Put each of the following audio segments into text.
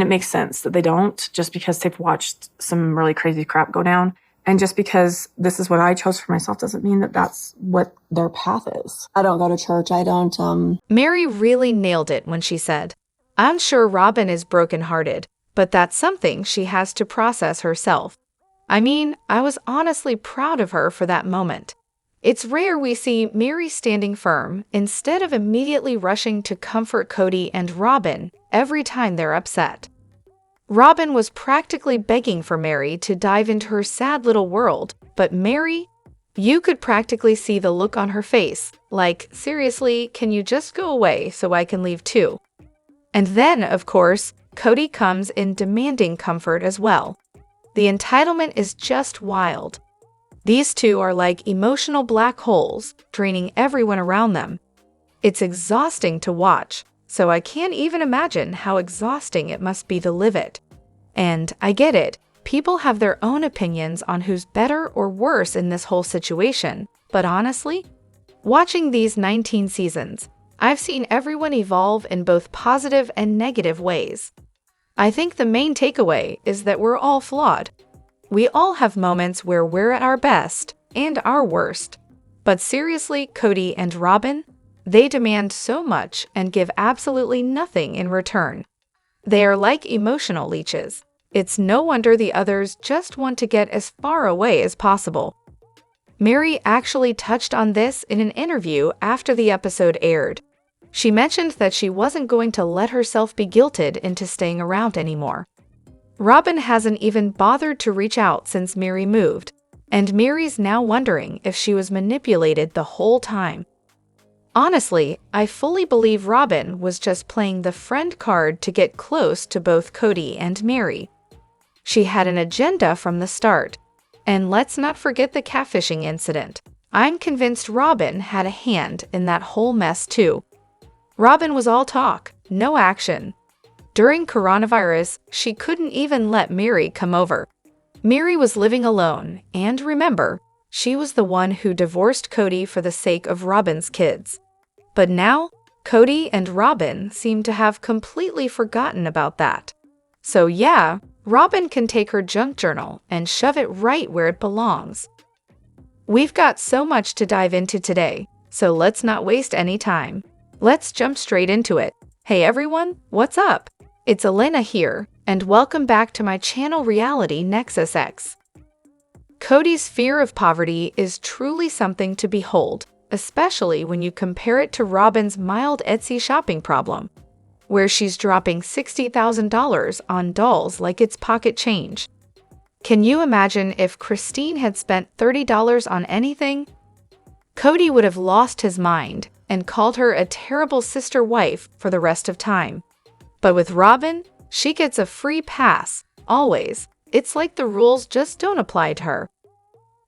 makes sense that they don't, just because they've watched some really crazy crap go down. And just because this is what I chose for myself doesn't mean that that's what their path is. I don't go to church. I don't, Meri really nailed it when she said, "I'm sure Robyn is brokenhearted, but that's something she has to process herself." I mean, I was honestly proud of her for that moment. It's rare we see Meri standing firm instead of immediately rushing to comfort Cody and Robyn every time they're upset. Robyn was practically begging for Meri to dive into her sad little world, but Meri, you could practically see the look on her face, like, seriously, can you just go away so I can leave too? And then, of course, Cody comes in demanding comfort as well. The entitlement is just wild. These two are like emotional black holes, draining everyone around them. It's exhausting to watch, so I can't even imagine how exhausting it must be to live it. And I get it, people have their own opinions on who's better or worse in this whole situation, but honestly, watching these 19 seasons, I've seen everyone evolve in both positive and negative ways. I think the main takeaway is that we're all flawed. We all have moments where we're at our best and our worst. But seriously, Cody and Robyn, they demand so much and give absolutely nothing in return. They are like emotional leeches. It's no wonder the others just want to get as far away as possible. Meri actually touched on this in an interview after the episode aired. She mentioned that she wasn't going to let herself be guilted into staying around anymore. Robyn hasn't even bothered to reach out since Meri moved, and Meri's now wondering if she was manipulated the whole time. Honestly, I fully believe Robyn was just playing the friend card to get close to both Cody and Meri. She had an agenda from the start. And let's not forget the catfishing incident. I'm convinced Robyn had a hand in that whole mess too. Robyn was all talk, no action. During coronavirus, she couldn't even let Meri come over. Meri was living alone, and remember, she was the one who divorced Cody for the sake of Robyn's kids. But now, Cody and Robyn seem to have completely forgotten about that. So yeah, Robyn can take her junk journal and shove it right where it belongs. We've got so much to dive into today, so let's not waste any time. Let's jump straight into it. Hey everyone, what's up? It's Elena here, and welcome back to my channel Reality Nexus X. Cody's fear of poverty is truly something to behold, especially when you compare it to Robyn's mild Etsy shopping problem, where she's dropping $60,000 on dolls like it's pocket change. Can you imagine if Christine had spent $30 on anything? Cody would have lost his mind and called her a terrible sister wife for the rest of time. But with Robyn, she gets a free pass, always. It's like the rules just don't apply to her.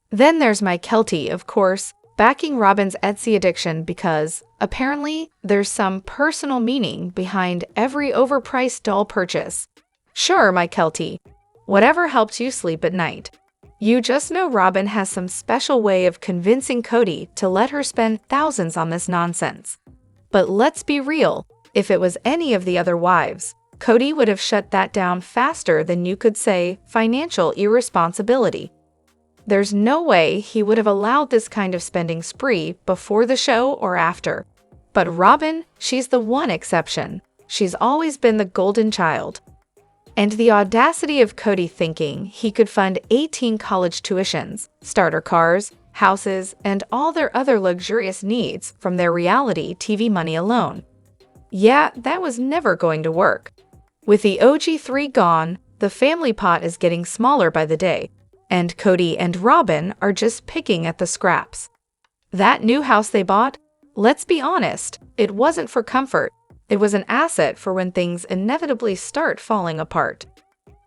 Then there's my Kelty, of course, backing Robyn's Etsy addiction because, apparently, there's some personal meaning behind every overpriced doll purchase. Sure, my Kelty, whatever helps you sleep at night. You just know Robyn has some special way of convincing Cody to let her spend thousands on this nonsense. But let's be real, if it was any of the other wives, Cody would have shut that down faster than you could say financial irresponsibility. There's no way he would have allowed this kind of spending spree before the show or after. But Robyn, she's the one exception. She's always been the golden child. And the audacity of Cody thinking he could fund 18 college tuitions, starter cars, houses, and all their other luxurious needs from their reality TV money alone. Yeah, that was never going to work. With the OG3 gone, the family pot is getting smaller by the day, and Cody and Robyn are just picking at the scraps. That new house they bought, let's be honest, it wasn't for comfort. It was an asset for when things inevitably start falling apart.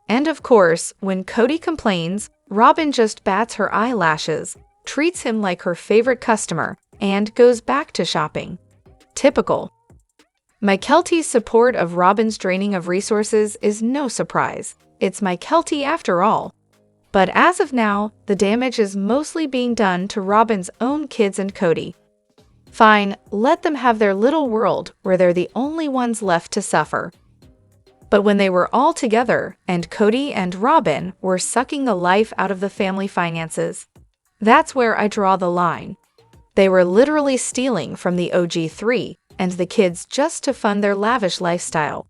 And of course, when Cody complains, Robyn just bats her eyelashes, treats him like her favorite customer, and goes back to shopping. Typical. My Kelty's support of Robyn's draining of resources is no surprise. It's my Kelty after all. But as of now, the damage is mostly being done to Robyn's own kids and Cody. Fine, let them have their little world where they're the only ones left to suffer. But when they were all together and Cody and Robyn were sucking the life out of the family finances, that's where I draw the line. They were literally stealing from the OG3 and the kids just to fund their lavish lifestyle.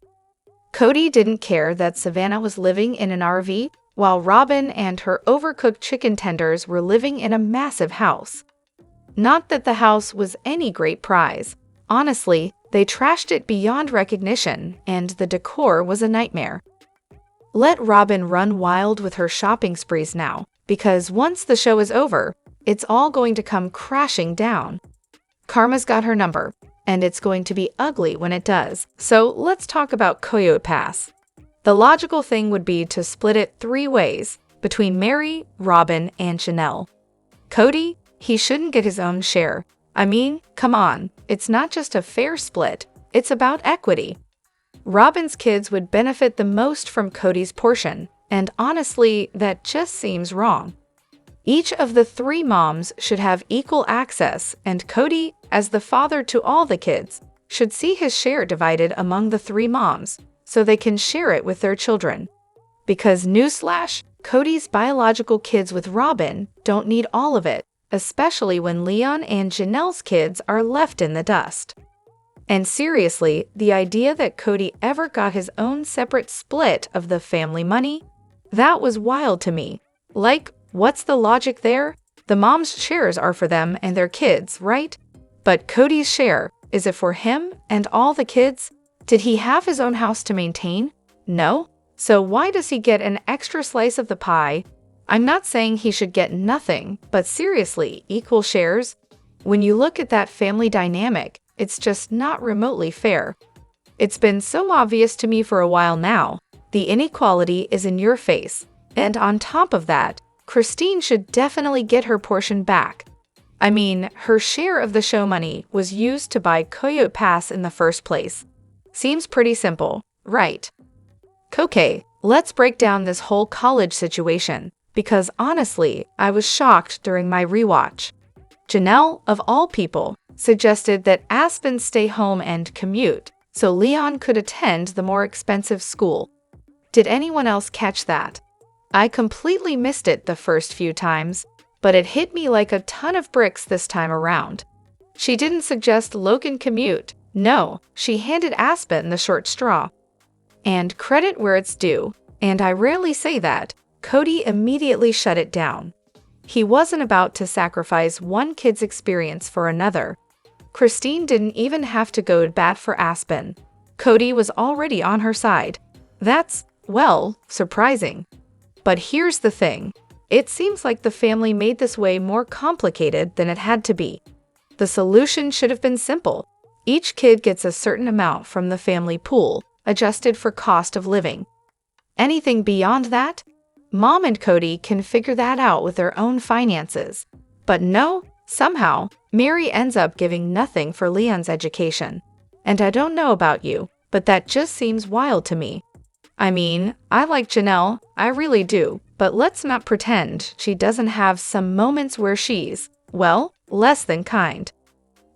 Cody didn't care that Savannah was living in an RV, while Robyn and her overcooked chicken tenders were living in a massive house. Not that the house was any great prize. Honestly, they trashed it beyond recognition, and the decor was a nightmare. Let Robyn run wild with her shopping sprees now, because once the show is over, it's all going to come crashing down. Karma's got her number, and it's going to be ugly when it does. So let's talk about Coyote Pass. The logical thing would be to split it 3 ways, between Meri, Robyn, and Janelle. Cody, he shouldn't get his own share. I mean, come on, it's not just a fair split, it's about equity. Robyn's kids would benefit the most from Cody's portion, and honestly, that just seems wrong. Each of the 3 moms should have equal access, and Cody, as the father to all the kids, should see his share divided among the 3 moms, so they can share it with their children. Because newsflash, Cody's biological kids with Robyn don't need all of it, especially when Leon and Janelle's kids are left in the dust. And seriously, the idea that Cody ever got his own separate split of the family money? That was wild to me. Like, what's the logic there? The moms' shares are for them and their kids, right? But Cody's share, is it for him and all the kids? Did he have his own house to maintain? No. So why does he get an extra slice of the pie? I'm not saying he should get nothing, but seriously, equal shares? When you look at that family dynamic, it's just not remotely fair. It's been so obvious to me for a while now. The inequality is in your face. And on top of that, Christine should definitely get her portion back. I mean, her share of the show money was used to buy Coyote Pass in the first place. Seems pretty simple, right? Okay, let's break down this whole college situation, because honestly, I was shocked during my rewatch. Janelle, of all people, suggested that Aspen stay home and commute, so Leon could attend the more expensive school. Did anyone else catch that? I completely missed it the first few times, but it hit me like a ton of bricks this time around. She didn't suggest Logan commute. No, she handed Aspen the short straw. And credit where it's due, and I rarely say that, Cody immediately shut it down. He wasn't about to sacrifice one kid's experience for another. Christine didn't even have to go to bat for Aspen. Cody was already on her side. That's, well, surprising. But here's the thing. It seems like the family made this way more complicated than it had to be. The solution should have been simple. Each kid gets a certain amount from the family pool, adjusted for cost of living. Anything beyond that? Mom and Cody can figure that out with their own finances. But no, somehow, Meri ends up giving nothing for Leon's education. And I don't know about you, but that just seems wild to me. I mean, I like Janelle, I really do, but let's not pretend she doesn't have some moments where she's, well, less than kind.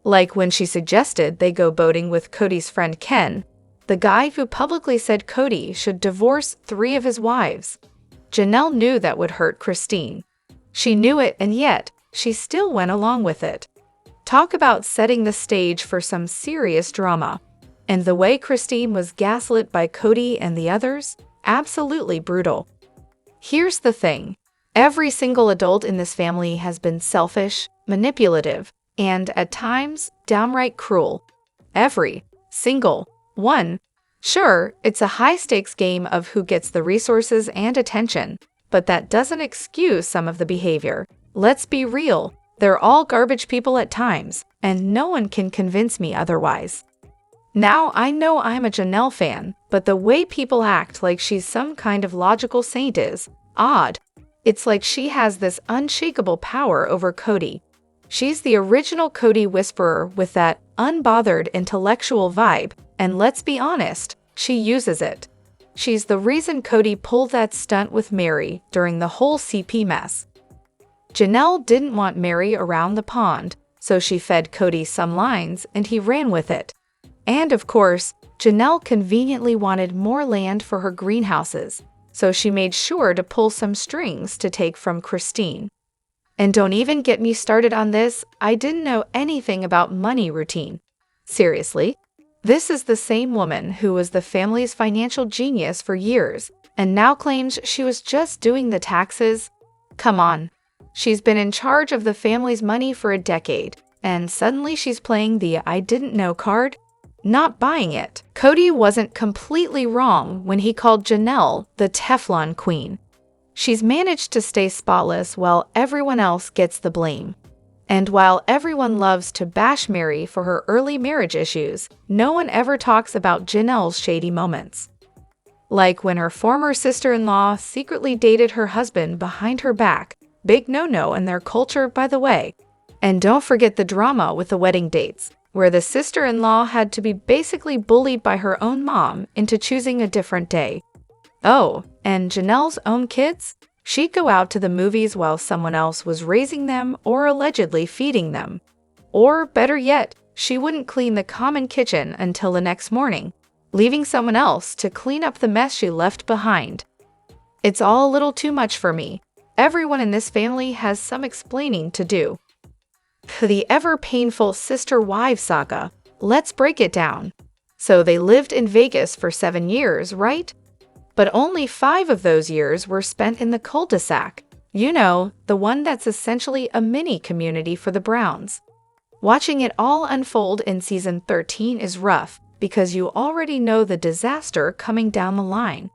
Like when she suggested they go boating with Cody's friend Ken, the guy who publicly said Cody should divorce 3 of his wives. Janelle knew that would hurt Christine. She knew it, and yet, she still went along with it. Talk about setting the stage for some serious drama. And the way Christine was gaslit by Cody and the others, absolutely brutal. Here's the thing. Every single adult in this family has been selfish, manipulative, and, at times, downright cruel. Every single one. Sure, it's a high-stakes game of who gets the resources and attention, but that doesn't excuse some of the behavior. Let's be real, they're all garbage people at times, and no one can convince me otherwise. Now, I know I'm a Janelle fan, but the way people act like she's some kind of logical saint is odd. It's like she has this unshakable power over Cody. She's the original Cody whisperer with that unbothered intellectual vibe, and let's be honest, she uses it. She's the reason Cody pulled that stunt with Meri during the whole CP mess. Janelle didn't want Meri around the pond, so she fed Cody some lines and he ran with it. And of course, Janelle conveniently wanted more land for her greenhouses, so she made sure to pull some strings to take from Christine. And don't even get me started on this, I didn't know anything about money routine. Seriously, this is the same woman who was the family's financial genius for years and now claims she was just doing the taxes. Come on. She's been in charge of the family's money for a decade, and suddenly she's playing the I didn't know card? Not buying it. Cody wasn't completely wrong when he called Janelle the Teflon Queen. She's managed to stay spotless while everyone else gets the blame. And while everyone loves to bash Meri for her early marriage issues, no one ever talks about Janelle's shady moments. Like when her former sister-in-law secretly dated her husband behind her back. Big no-no in their culture, by the way. And don't forget the drama with the wedding dates, where the sister-in-law had to be basically bullied by her own mom into choosing a different day. Oh, and Janelle's own kids? She'd go out to the movies while someone else was raising them or allegedly feeding them. Or, better yet, she wouldn't clean the common kitchen until the next morning, leaving someone else to clean up the mess she left behind. It's all a little too much for me. Everyone in this family has some explaining to do. The ever-painful sister-wife saga. Let's break it down. So they lived in Vegas for 7 years, right? But only 5 of those years were spent in the cul-de-sac. You know, the one that's essentially a mini community for the Browns. Watching it all unfold in season 13 is rough because you already know the disaster coming down the line.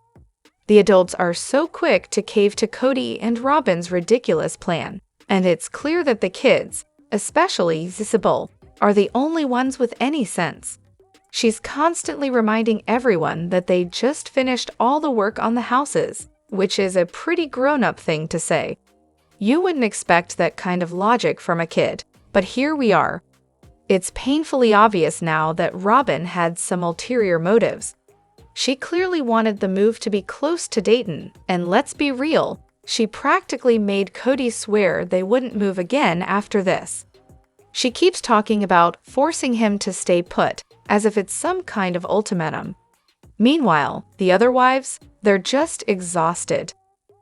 The adults are so quick to cave to Cody and Robyn's ridiculous plan, and it's clear that the kids, especially Isabel, are the only ones with any sense. She's constantly reminding everyone that they just finished all the work on the houses, which is a pretty grown-up thing to say. You wouldn't expect that kind of logic from a kid, but here we are. It's painfully obvious now that Robyn had some ulterior motives. She clearly wanted the move to be close to Dayton, and let's be real, she practically made Cody swear they wouldn't move again after this. She keeps talking about forcing him to stay put, as if it's some kind of ultimatum. Meanwhile, the other wives, they're just exhausted.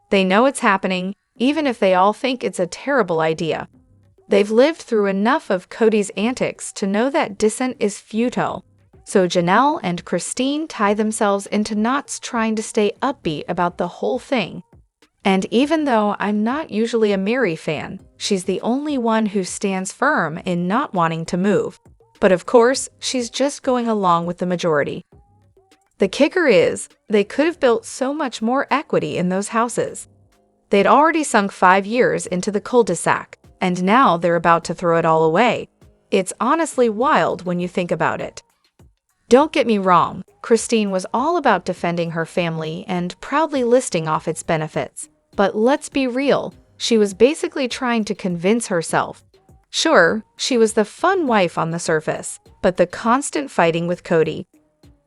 They know it's happening, even if they all think it's a terrible idea. They've lived through enough of Cody's antics to know that dissent is futile. So Janelle and Christine tie themselves into knots trying to stay upbeat about the whole thing. And even though I'm not usually a Meri fan, she's the only one who stands firm in not wanting to move. But of course, she's just going along with the majority. The kicker is, they could have built so much more equity in those houses. They'd already sunk 5 years into the cul-de-sac, and now they're about to throw it all away. It's honestly wild when you think about it. Don't get me wrong, Christine was all about defending her family and proudly listing off its benefits. But let's be real, she was basically trying to convince herself. Sure, she was the fun wife on the surface, but the constant fighting with Cody.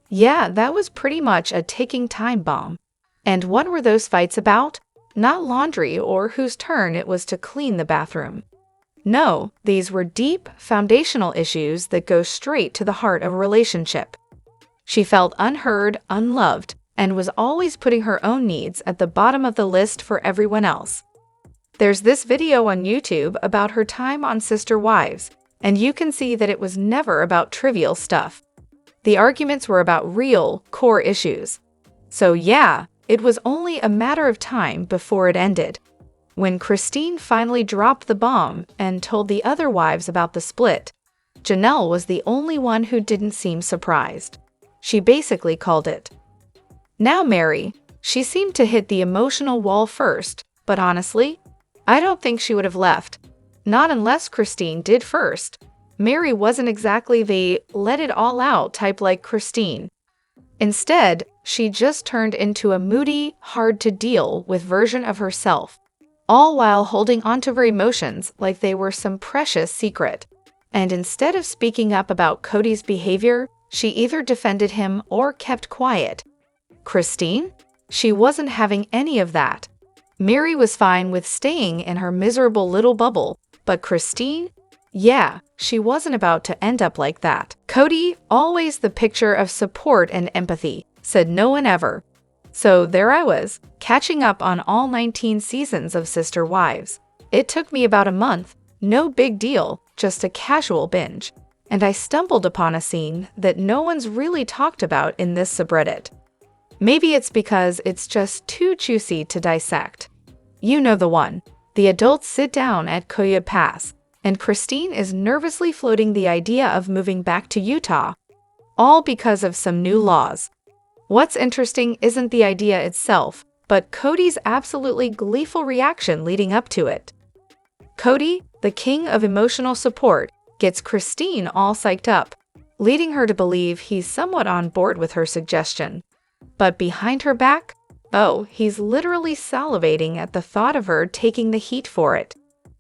Yeah, that was pretty much a ticking time bomb. And what were those fights about? Not laundry or whose turn it was to clean the bathroom. No, these were deep, foundational issues that go straight to the heart of a relationship. She felt unheard, unloved, and was always putting her own needs at the bottom of the list for everyone else. There's this video on YouTube about her time on Sister Wives, and you can see that it was never about trivial stuff. The arguments were about real, core issues. So yeah, it was only a matter of time before it ended. When Christine finally dropped the bomb and told the other wives about the split, Janelle was the only one who didn't seem surprised. She basically called it. Now Meri, she seemed to hit the emotional wall first, but honestly, I don't think she would have left. Not unless Christine did first. Meri wasn't exactly the let it all out type like Christine. Instead, she just turned into a moody, hard to deal with version of herself, all while holding onto her emotions like they were some precious secret. And instead of speaking up about Cody's behavior, she either defended him or kept quiet. Christine? She wasn't having any of that. Meri was fine with staying in her miserable little bubble, but Christine? Yeah, she wasn't about to end up like that. Cody, always the picture of support and empathy, said no one ever. So there I was, catching up on all 19 seasons of Sister Wives. It took me about a month, no big deal, just a casual binge. And I stumbled upon a scene that no one's really talked about in this subreddit. Maybe it's because it's just too juicy to dissect. You know the one. The adults sit down at Koya Pass, and Christine is nervously floating the idea of moving back to Utah, all because of some new laws. What's interesting isn't the idea itself, but Cody's absolutely gleeful reaction leading up to it. Cody, the king of emotional support, gets Christine all psyched up, leading her to believe he's somewhat on board with her suggestion. But behind her back, oh, he's literally salivating at the thought of her taking the heat for it.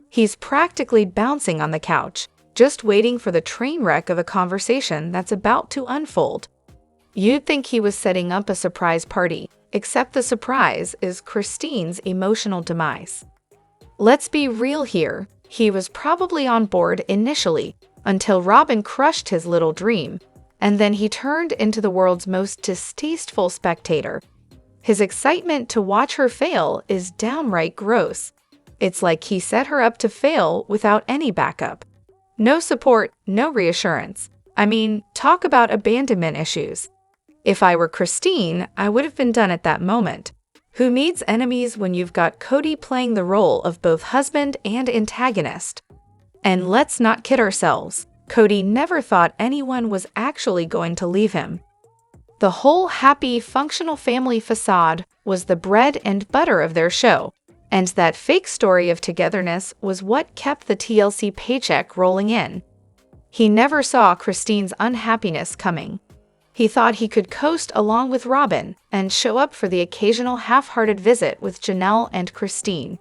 He's practically bouncing on the couch, just waiting for the train wreck of a conversation that's about to unfold. You'd think he was setting up a surprise party, except the surprise is Christine's emotional demise. Let's be real here, he was probably on board initially, until Robyn crushed his little dream, and then he turned into the world's most distasteful spectator. His excitement to watch her fail is downright gross. It's like he set her up to fail without any backup. No support, no reassurance. I mean, talk about abandonment issues. If I were Christine, I would have been done at that moment. Who needs enemies when you've got Cody playing the role of both husband and antagonist? And let's not kid ourselves, Cody never thought anyone was actually going to leave him. The whole happy, functional family facade was the bread and butter of their show, and that fake story of togetherness was what kept the TLC paycheck rolling in. He never saw Christine's unhappiness coming. He thought he could coast along with Robyn and show up for the occasional half-hearted visit with Janelle and Christine.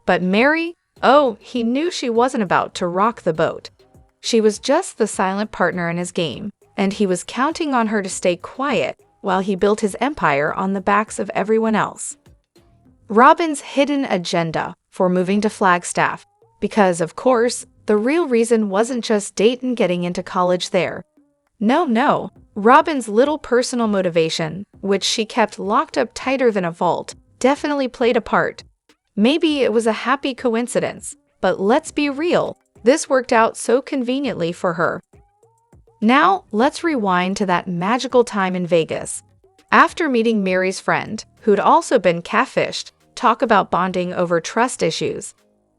But Meri, oh, he knew she wasn't about to rock the boat. She was just the silent partner in his game, and he was counting on her to stay quiet while he built his empire on the backs of everyone else. Robyn's hidden agenda for moving to Flagstaff, because, of course, the real reason wasn't just Dayton getting into college there. No. Robyn's little personal motivation, which she kept locked up tighter than a vault, definitely played a part. Maybe it was a happy coincidence, but let's be real, this worked out so conveniently for her. Now, let's rewind to that magical time in Vegas. After meeting Meri's friend, who'd also been catfished, talk about bonding over trust issues.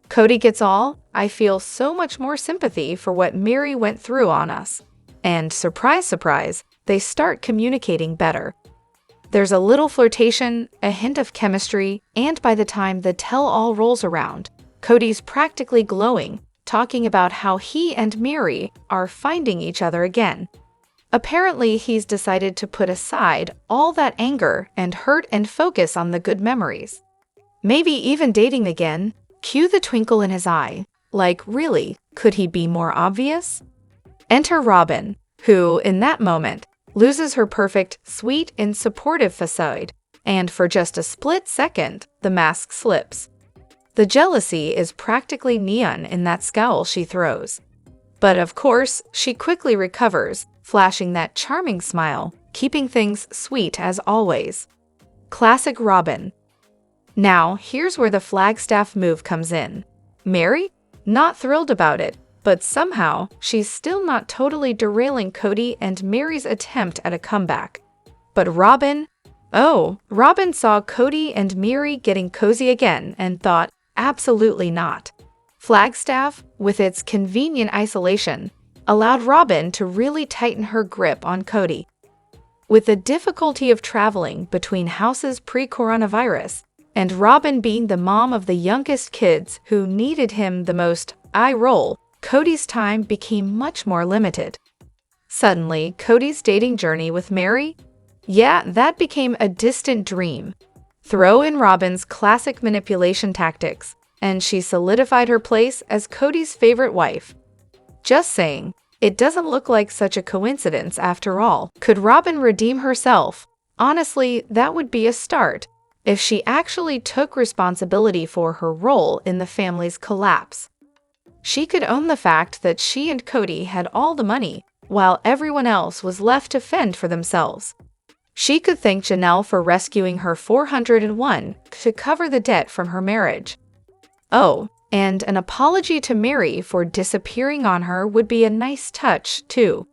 Cody gets all, I feel so much more sympathy for what Meri went through on us. And surprise, surprise, they start communicating better. There's a little flirtation, a hint of chemistry, and by the time the tell-all rolls around, Cody's practically glowing, talking about how he and Meri are finding each other again. Apparently, he's decided to put aside all that anger and hurt and focus on the good memories. Maybe even dating again. Cue the twinkle in his eye. Like, really, could he be more obvious? Enter Robyn, who, in that moment, loses her perfect, sweet, and supportive facade, and for just a split second, the mask slips. The jealousy is practically neon in that scowl she throws. But of course, she quickly recovers, flashing that charming smile, keeping things sweet as always. Classic Robyn. Now, here's where the Flagstaff move comes in. Meri? Not thrilled about it, but somehow, she's still not totally derailing Cody and Meri's attempt at a comeback. But Robyn? Oh, Robyn saw Cody and Meri getting cozy again and thought, absolutely not. Flagstaff, with its convenient isolation, allowed Robyn to really tighten her grip on Cody. With the difficulty of traveling between houses pre-coronavirus, and Robyn being the mom of the youngest kids who needed him the most, eye roll, Cody's time became much more limited. Suddenly, Cody's dating journey with Meri? Yeah, that became a distant dream. Throw in Robyn's classic manipulation tactics, and she solidified her place as Cody's favorite wife. Just saying, it doesn't look like such a coincidence after all. Could Robyn redeem herself? Honestly, that would be a start, if she actually took responsibility for her role in the family's collapse. She could own the fact that she and Cody had all the money, while everyone else was left to fend for themselves. She could thank Janelle for rescuing her 401 to cover the debt from her marriage. Oh, and an apology to Meri for disappearing on her would be a nice touch, too.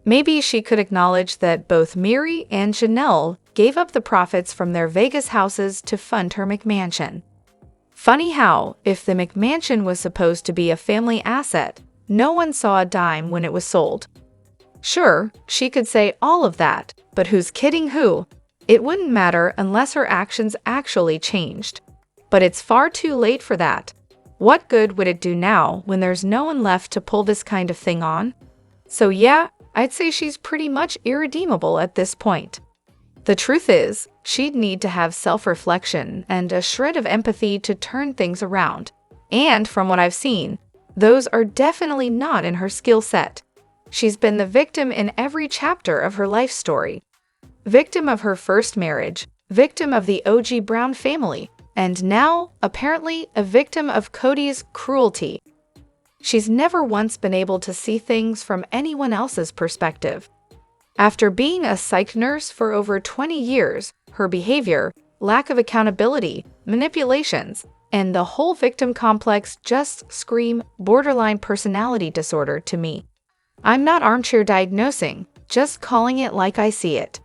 Maybe she could acknowledge that both Meri and Janelle gave up the profits from their Vegas houses to fund her McMansion. Funny how, if the McMansion was supposed to be a family asset, no one saw a dime when it was sold. Sure, she could say all of that, but who's kidding who? It wouldn't matter unless her actions actually changed. But it's far too late for that. What good would it do now when there's no one left to pull this kind of thing on? So yeah, I'd say she's pretty much irredeemable at this point. The truth is, she'd need to have self-reflection and a shred of empathy to turn things around. And from what I've seen, those are definitely not in her skill set. She's been the victim in every chapter of her life story. Victim of her first marriage, victim of the OG Brown family, and now, apparently, a victim of Cody's cruelty. She's never once been able to see things from anyone else's perspective. After being a psych nurse for over 20 years, her behavior, lack of accountability, manipulations, and the whole victim complex just scream borderline personality disorder to me. I'm not armchair diagnosing, just calling it like I see it.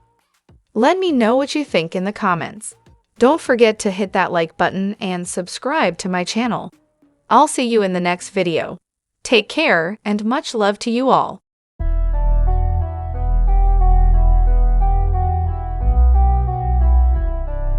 Let me know what you think in the comments. Don't forget to hit that like button and subscribe to my channel. I'll see you in the next video. Take care and much love to you all.